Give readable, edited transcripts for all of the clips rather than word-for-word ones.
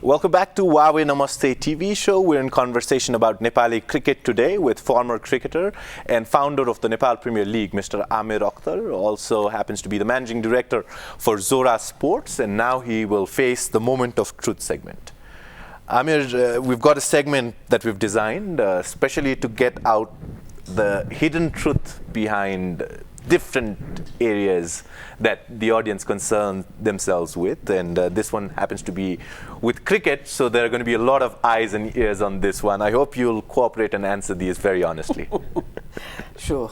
Welcome back to HUAWEi Namaste TV Show. We're in conversation about Nepali cricket today with former cricketer and founder of the Nepal Premier League, Mr. Aamir Akhtar. Also happens to be the managing director for Zora Sports, and now he will face the Moment of Truth segment. Aamir, we've got a segment that we've designed especially to get out the hidden truth behind different areas that the audience concern themselves with, and this one happens to be with cricket, so there are going to be a lot of eyes and ears on this one. I hope you'll cooperate and answer these very honestly. Sure.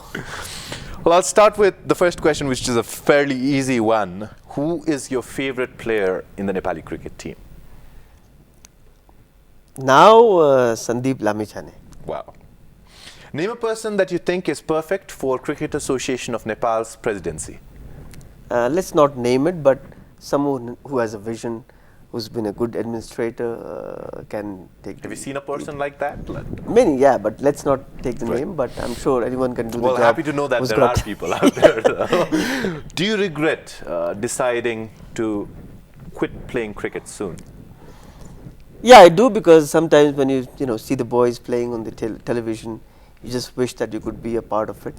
Well, I'll start with the first question, which is a fairly easy one. Who is your favorite player in the Nepali cricket team? Now, Sandeep Lamichhane. Wow. Name a person that you think is perfect for Cricket Association of Nepal's presidency. Let's not name it, but someone who has a vision, who's been a good administrator, can take. Have you seen a person like that? Many, yeah, but let's not take the name. But I'm sure anyone can do the job. Well, happy to know that there are people out there. Do you regret deciding to quit playing cricket soon? Yeah, I do, because sometimes when you see the boys playing on the television, you just wish that you could be a part of it.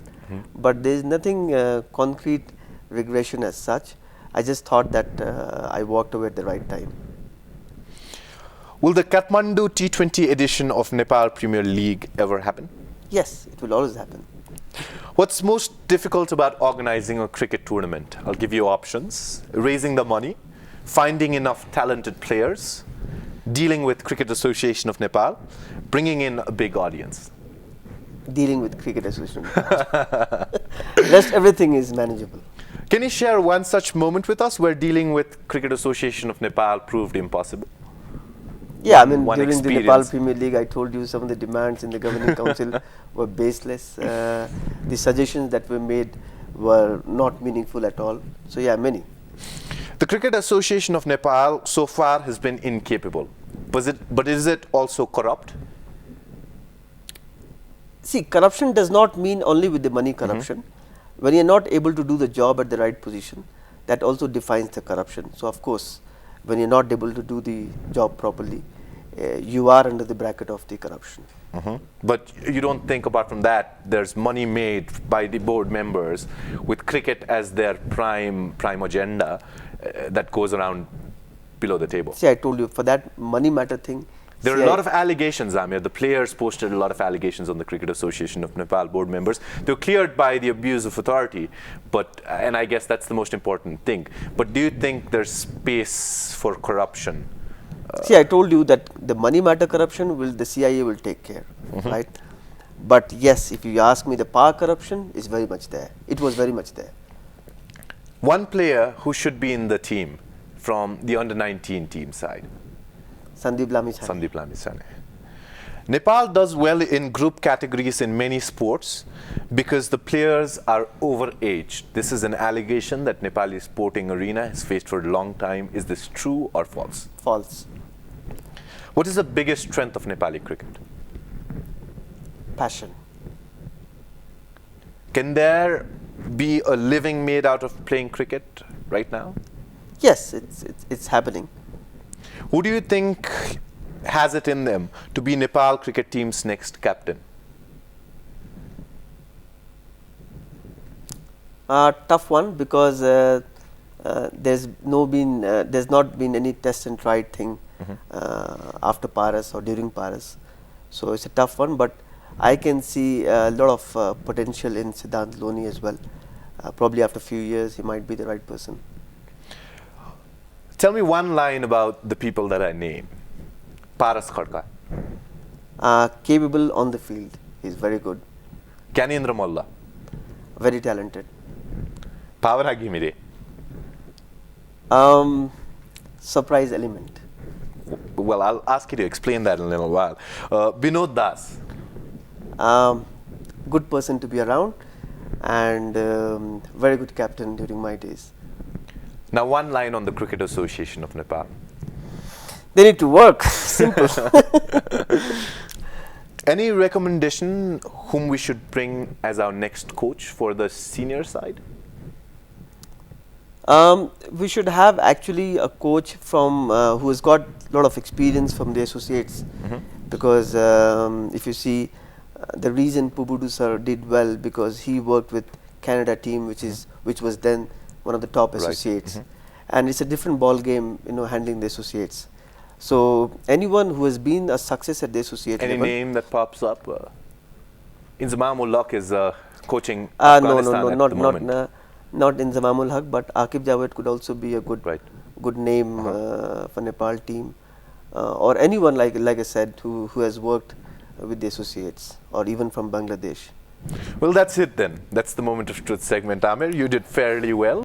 But there is nothing concrete regression as such. I just thought that I walked away at the right time. Will the Kathmandu T20 edition of Nepal Premier League ever happen? Yes, it will always happen. What's most difficult about organizing a cricket tournament? I'll give you options. Raising the money, finding enough talented players, dealing with Cricket Association of Nepal, bringing in a big audience. Dealing with Cricket Association. Rest everything is manageable. Can you share one such moment with us where dealing with Cricket Association of Nepal proved impossible? Yeah, I mean, during the Nepal Premier League, I told you some of the demands in the governing council were baseless. The suggestions that were made were not meaningful at all. So yeah, many. The Cricket Association of Nepal so far has been incapable. But is it also corrupt? See, corruption does not mean only with the money corruption. When you are not able to do the job at the right position, that also defines the corruption. So, of course, when you are not able to do the job properly, you are under the bracket of the corruption. But you don't think, apart from that, there's money made by the board members with cricket as their prime agenda that goes around below the table? See, I told you, for that money matter thing, there are a lot of allegations, Aamir. The players posted a lot of allegations on the Cricket Association of Nepal board members. They were cleared by the abuse of authority, and I guess that's the most important thing. But do you think there's space for corruption? See, I told you that the money matter corruption the CIA will take care, right? But yes, if you ask me, the power corruption is very much there. It was very much there. One player who should be in the team from the under-19 team side? Sandeep Lamichhane. Sandeep Lamichhane. Nepal does well in group categories in many sports because the players are overaged. This is an allegation that Nepali sporting arena has faced for a long time. Is this true or false? False. What is the biggest strength of Nepali cricket? Passion. Can there be a living made out of playing cricket right now? Yes, it's happening. Who do you think has it in them to be Nepal cricket team's next captain? Tough one, because there's not been any test and try thing after Paris or during Paris. So it's a tough one, but I can see a lot of potential in Siddhant Loni as well. Probably after a few years, he might be the right person. Tell me one line about the people that I name. Paras Khadka. Capable on the field. He's very good. Gyanendra Molla. Very talented. Pavana Ghimire. Surprise element. Well, I'll ask you to explain that in a little while. Vinod Das. Good person to be around, and very good captain during my days. Now, one line on the Cricket Association of Nepal. They need to work. Simple. Any recommendation whom we should bring as our next coach for the senior side? We should have actually a coach from who has got a lot of experience from the associates, because if you see the reason Pubudu sir did well, because he worked with Canada team, which was then one of the top associates, and it's a different ball game, handling the associates. So anyone who has been a success at the associate Any level, name that pops up? Inzamamul Haq is coaching no, Afghanistan at the moment. not Inzamamul Haq, but Aqib Javed could also be a good name for Nepal team, or anyone like I said who has worked with the associates, or even from Bangladesh. Well, that's it then. That's the moment of truth segment. Aamir, you did fairly well.